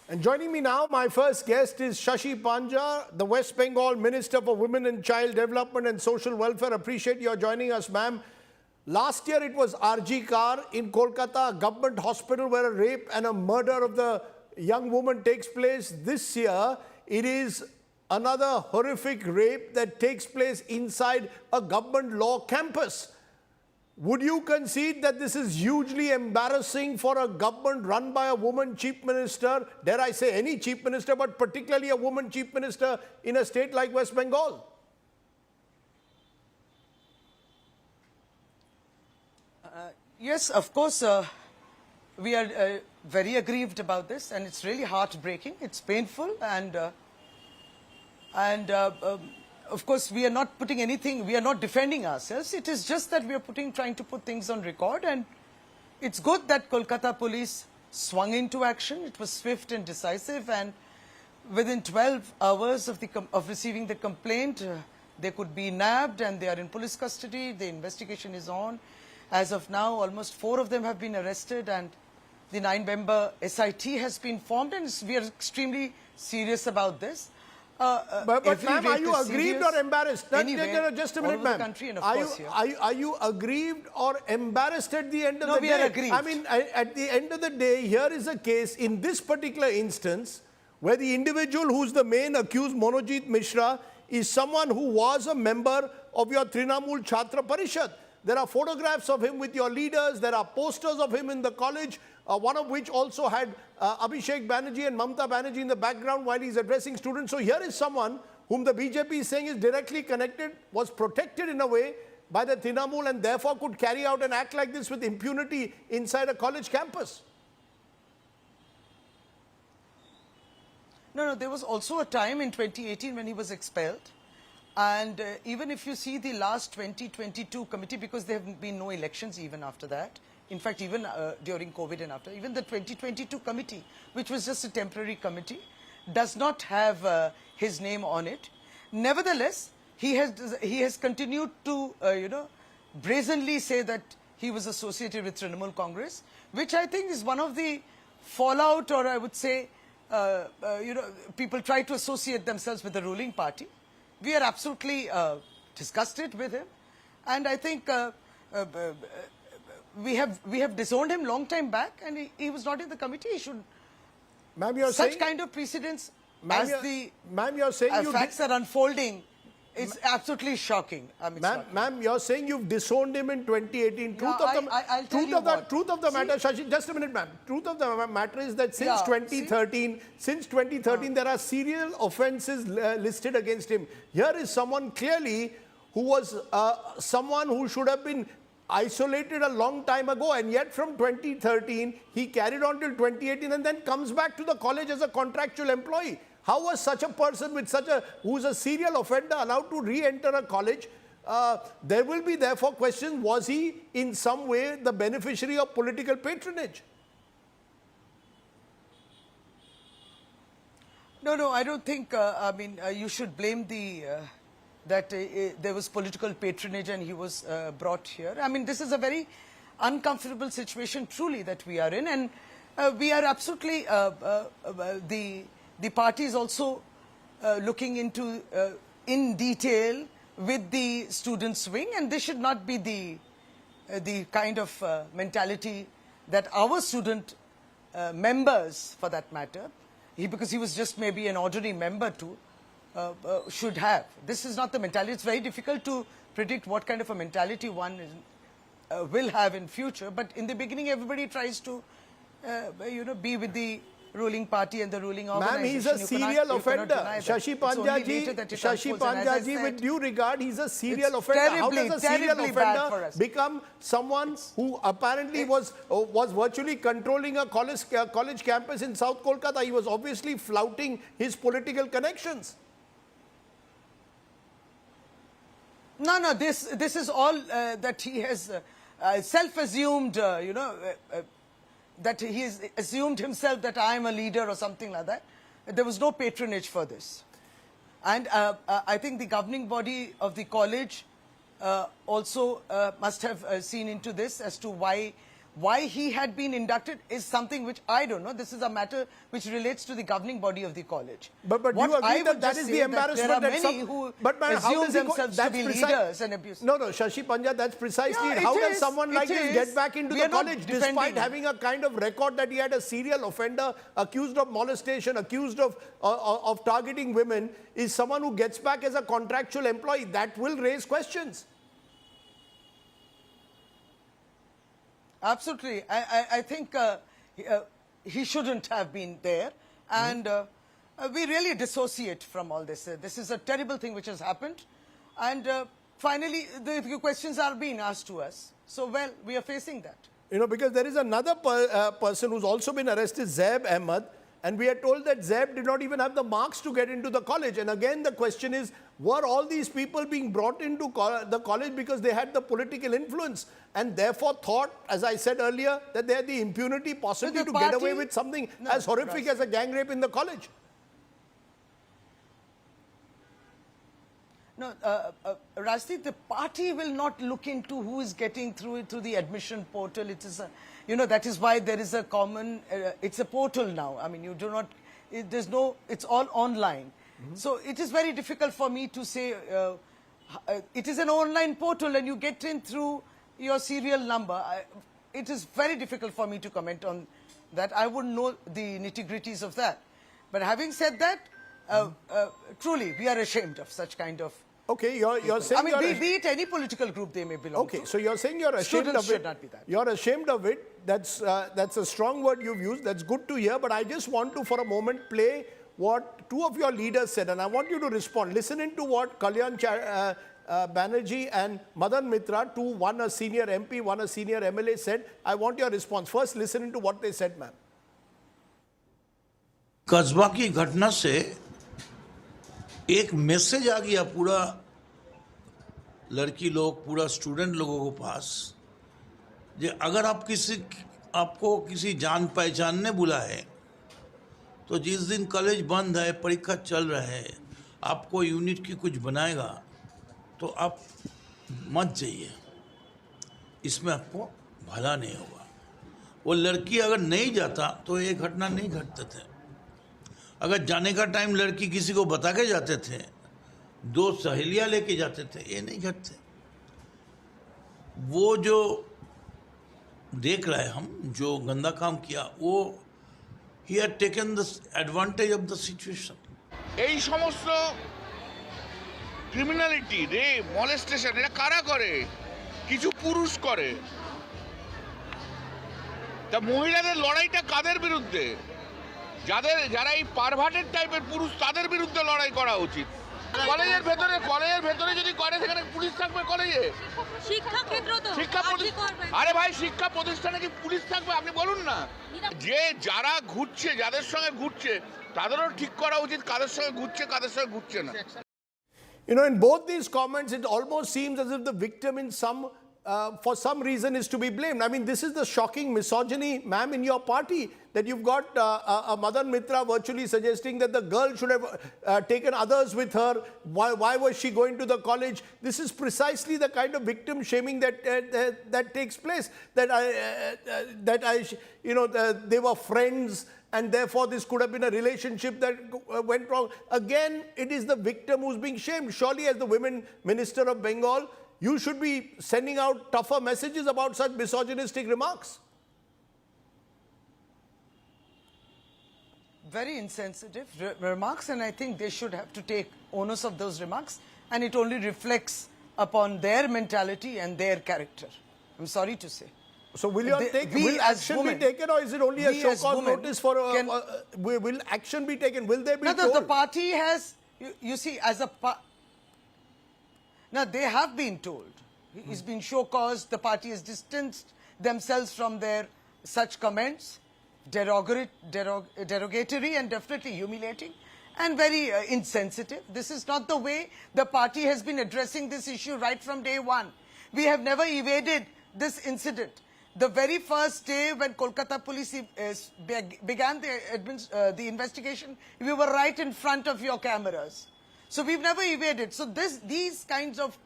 And joining me now, my first guest is Shashi Panja, the West Bengal Minister for Women and Child Development and Social Welfare. Appreciate your joining us, ma'am. Last year it was RG Kar in Kolkata, a government hospital where a rape and a murder of the young woman takes place. This year it is another horrific rape that takes place inside a government law campus. Would you concede that this is hugely embarrassing for a government run by a woman chief minister, dare I say any chief minister, but particularly a woman chief minister in a state like West Bengal? Yes, of course, we are very aggrieved about this, and it's really heartbreaking. It's painful, and of course, we are not putting anything, we are not defending ourselves. It is just that we are trying to put things on record, and it's good that Kolkata police swung into action. It was swift and decisive, and within 12 hours of receiving the complaint, they could be nabbed, and they are in police custody. The investigation is on. As of now, almost 4 of them have been arrested, and the 9-member SIT has been formed, and we are extremely serious about this. But ma'am, are you aggrieved or embarrassed? Just a minute, ma'am. Are you aggrieved or embarrassed at the end of the day? No, we are aggrieved. I mean, at the end of the day, here is a case in this particular instance where the individual who's the main accused, Monojit Mishra, is someone who was a member of your Trinamool Chhatra Parishad. There are photographs of him with your leaders. There are posters of him in the college, one of which also had Abhishek Banerjee and Mamta Banerjee in the background while he's addressing students. So here is someone whom the BJP is saying is directly connected, was protected in a way by the Trinamool, and therefore could carry out an act like this with impunity inside a college campus. No, there was also a time in 2018 when he was expelled. And even if you see the last 2022 committee, because there have been no elections even after that, in fact, even during COVID and after, even the 2022 committee, which was just a temporary committee, does not have his name on it. Nevertheless, he has continued to, brazenly say that he was associated with Trinamool Congress, which I think is one of the fallout, or I would say, people try to associate themselves with the ruling party. We are absolutely disgusted with him, and I think we have disowned him long time back, and he was not in the committee. He should. Ma'am, you're such saying, kind of precedents as the you're saying facts are unfolding. It's absolutely shocking. Ma'am, you're saying you've disowned him in 2018. Truth of the matter, Shashi, just a minute, ma'am. Truth of the matter is that since 2013, there are serial offences listed against him. Here is someone clearly who was someone who should have been isolated a long time ago, and yet from 2013 he carried on till 2018 and then comes back to the college as a contractual employee. How was such a person with who's a serial offender allowed to re-enter a college? There will be therefore questions, was he in some way the beneficiary of political patronage? No, I don't think, you should blame that there was political patronage and he was brought here. I mean, this is a very uncomfortable situation truly that we are in, and we are absolutely, the party is also looking into in detail with the students' wing, and this should not be the kind of mentality that our student members, for that matter, because he was just maybe an ordinary member too, should have. This is not the mentality. It's very difficult to predict what kind of a mentality one will have in future. But in the beginning, everybody tries to, be with the ruling party and the ruling organization. Ma'am, he's a serial offender. Shashi Panja ji, with due regard, he's a serial offender. How does a serial offender become someone who apparently was virtually controlling a college campus in South Kolkata? He was obviously flouting his political connections. No, this is all that he has self-assumed, that he has assumed himself that I am a leader or something like that. There was no patronage for this. And I think the governing body of the college also must have seen into this as to why why he had been inducted is something which I don't know. This is a matter which relates to the governing body of the college. But what you agree I that would that just is say the embarrassment there are that many some, who but man, how assume does he themselves to that's be precise- leaders and abuse. No, Shashi Panja, that's precisely Yeah, it. How it does is, someone like it this is. get back into We the are not college defending despite him. having a kind of record that he had a serial offender, accused of molestation, accused of targeting women, is someone who gets back as a contractual employee? That will raise questions. Absolutely. I think he shouldn't have been there. And we really dissociate from all this. This is a terrible thing which has happened. And finally, the questions are being asked to us. So, well, we are facing that. You know, because there is another person who's also been arrested, Zaib Ahmed, and we are told that Zaib did not even have the marks to get into the college. And again, the question is, were all these people being brought into the college because they had the political influence and therefore thought, as I said earlier, that they had the impunity possibly to get away with something as horrific as a gang rape in the college? No, Rajdeep, the party will not look into who is getting through the admission portal. It is a, you know, that is why there is a common, it's a portal now. I mean, you do not, there's no, it's all online. So it is very difficult for me to say, it is an online portal and you get in through your serial number. It is very difficult for me to comment on that. I wouldn't know the nitty-gritties of that. But having said that, truly, we are ashamed of such kind of... Okay, you're saying... I mean, be it any political group they may belong to. Okay, so you're saying you're ashamed Students of it. should not be that. You're ashamed of it. That's a strong word you've used. That's good to hear. But I just want to, for a moment, play what two of your leaders said. And I want you to respond. Listening to what Kalyan Banerjee and Madan Mitra, one a senior MP, one a senior MLA, said. I want your response. First, listening to what they said, ma'am. कस्बा की घटना से एक message आ गया पूरा लड़की लोग पूरा स्टूडेंट लोगों को पास जे अगर आपको किसी जान पहचान ने बुलाए तो जिस दिन कॉलेज बंद है परीक्षा चल रहा है आपको यूनिट की कुछ बनाएगा तो आप मत जाइए इसमें आपको भला नहीं होगा वो लड़की अगर नहीं जाता तो ये घटना नहीं घटते थे अगर जाने का टाइम लड़की किसी को बता के जाते थे दो सहेलियां लेके जाते थे ये नहीं घटते वो जो देख रहे हैं हम जो गंदा काम किया वो he had taken the advantage of the situation এই সমস্ত ক্রিমিনালিটি রেপ মলেস্টেশন এটা কারা করে কিছু পুরুষ করে তা মহিলাদের লড়াইটা কাদের বিরুদ্ধে যারা এই পারভার্টেড টাইপের পুরুষ তাদের বিরুদ্ধে লড়াই করা উচিত কলেজের ভেতরে যদি করে সেখানে পুলিশ থাকবে কলেজে শিক্ষা ক্ষেত্র তো আরে ভাই শিক্ষা প্রতিষ্ঠানে কি পুলিশ থাকবে আপনি বলুন না যে যারা ঘুরছে যাদের সঙ্গে ঘুরছে তাদেরও ঠিক করা উচিত কাদের সঙ্গে ঘুরছে কাদের সঙ্গে ঘুরছে না You know, in both these comments, it almost seems as if the victim for some reason is to be blamed. I mean, this is the shocking misogyny, ma'am, in your party, that you've got a Madan Mitra virtually suggesting that the girl should have taken others with her. Why was she going to the college? This is precisely the kind of victim shaming that takes place. They were friends, and therefore this could have been a relationship that went wrong. Again, it is the victim who's being shamed. Surely, as the Women Minister of Bengal, you should be sending out tougher messages about such misogynistic remarks. Very insensitive remarks, and I think they should have to take onus of those remarks, and it only reflects upon their mentality and their character. I'm sorry to say. So will action be taken, or is it only a show cause notice for will action be taken? Will there be told? The party has, you see, as a now they have been told. It's been show cause. The party has distanced themselves from their such comments, derogatory and definitely humiliating and very insensitive. This is not the way the party has been addressing this issue right from day one. We have never evaded this incident. The very first day when Kolkata police began the investigation, we were right in front of your cameras. So we've never evaded. So this kind of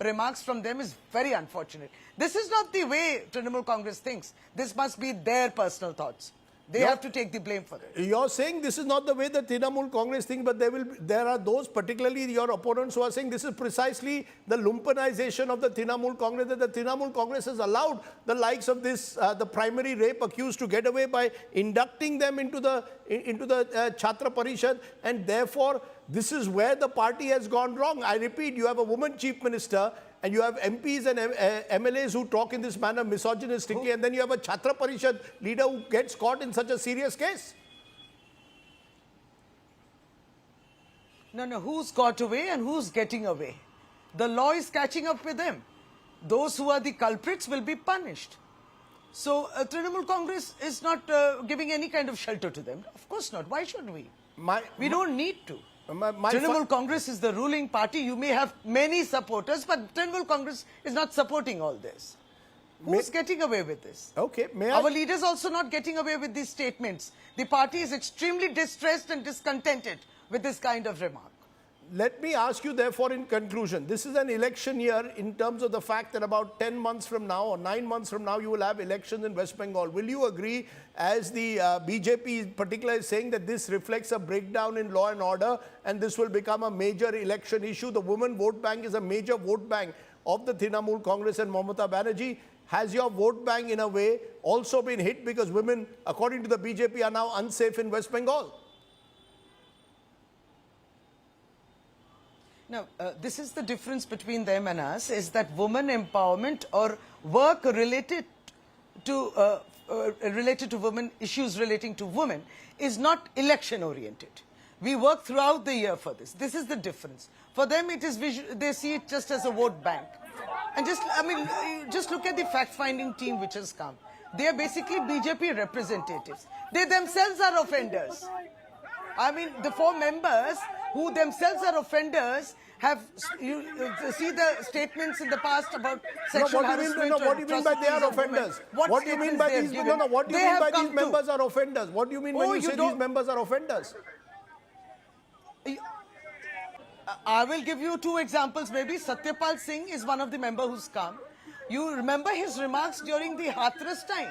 remarks from them is very unfortunate. This is not the way Trinamool Congress thinks. This must be their personal thoughts. They have to take the blame for it. You're saying this is not the way the Trinamool Congress thinks, but there are those, particularly your opponents, who are saying this is precisely the lumpenization of the Trinamool Congress, that the Trinamool Congress has allowed the likes of this, the primary rape accused, to get away by inducting them into the Chhatra Parishad, and therefore this is where the party has gone wrong. I repeat, you have a woman chief minister, and you have MPs and MLAs who talk in this manner misogynistically, and then you have a Chhatra Parishad leader who gets caught in such a serious case. No, who's got away and who's getting away? The law is catching up with them. Those who are the culprits will be punished. So Trinamool Congress is not giving any kind of shelter to them. Of course not. Why should we? We don't need to. Trinamool Congress is the ruling party. You may have many supporters, but Trinamool Congress is not supporting all this. Who's getting away with this? Okay, Our leaders also not getting away with these statements. The party is extremely distressed and discontented with this kind of remark. Let me ask you, therefore, in conclusion, this is an election year in terms of the fact that about 10 months from now or 9 months from now, you will have elections in West Bengal. Will you agree, as the BJP in particular is saying, that this reflects a breakdown in law and order and this will become a major election issue? The women vote bank is a major vote bank of the Trinamool Congress and Mamata Banerjee. Has your vote bank in a way also been hit because women, according to the BJP, are now unsafe in West Bengal? Now, this is the difference between them and us, is that women empowerment or work related to women, issues relating to women, is not election oriented. We work throughout the year for this. This is the difference. For them, it is they see it just as a vote bank. And just look at the fact-finding team which has come. They are basically BJP representatives. They themselves are offenders. I mean, the 4 members who themselves are offenders have, you see the statements in the past about sexual harassment. What do you mean by they are offenders? What do you mean by these? What do you mean by these members are offenders? What do you mean when you say these members are offenders? I will give you 2 examples. Maybe Satyapal Singh is one of the members who's come. You remember his remarks during the Hathras time.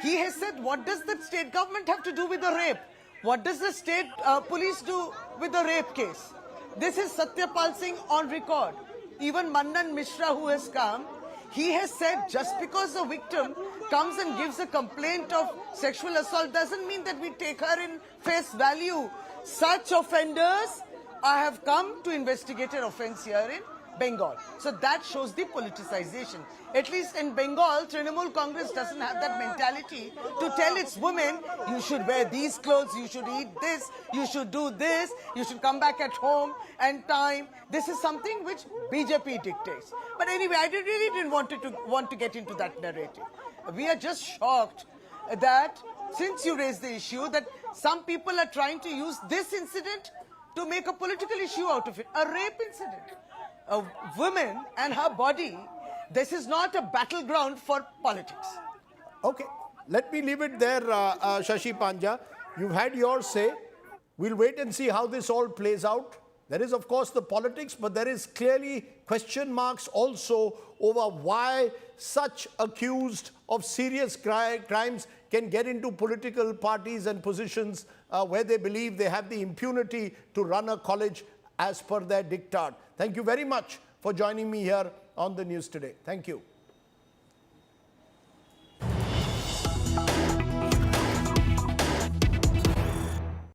He has said, what does the state government have to do with the rape? What does the state police do with the rape case? This is Satyapal Singh on record. Even Mannan Mishra, who has come, he has said just because a victim comes and gives a complaint of sexual assault doesn't mean that we take her in face value. Such offenders have come to investigate an offence here in Bengal. So that shows the politicization. At least in Bengal, Trinamool Congress doesn't have that mentality to tell its women, you should wear these clothes, you should eat this, you should do this, you should come back at home and time. This is something which BJP dictates. But anyway, I really didn't want to get into that narrative. We are just shocked that since you raised the issue, that some people are trying to use this incident to make a political issue out of it. A rape incident. A woman and her body, this is not a battleground for politics. Okay, let me leave it there, Shashi Panja. You've had your say. We'll wait and see how this all plays out. There is, of course, the politics, but there is clearly question marks also over why such accused of serious crimes can get into political parties and positions where they believe they have the impunity to run a college as per their diktat. Thank you very much for joining me here on the news today. Thank you.